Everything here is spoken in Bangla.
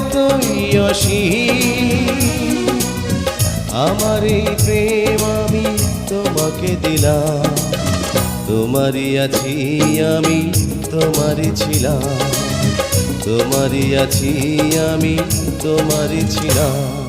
মতোই অসীম। আমার এই প্রেম আমি তোমাকে দিলাম, তোমারই আছি আমি, তোমারই ছিলাম, তোমারই আছি আমি, তোমারই ছিলাম।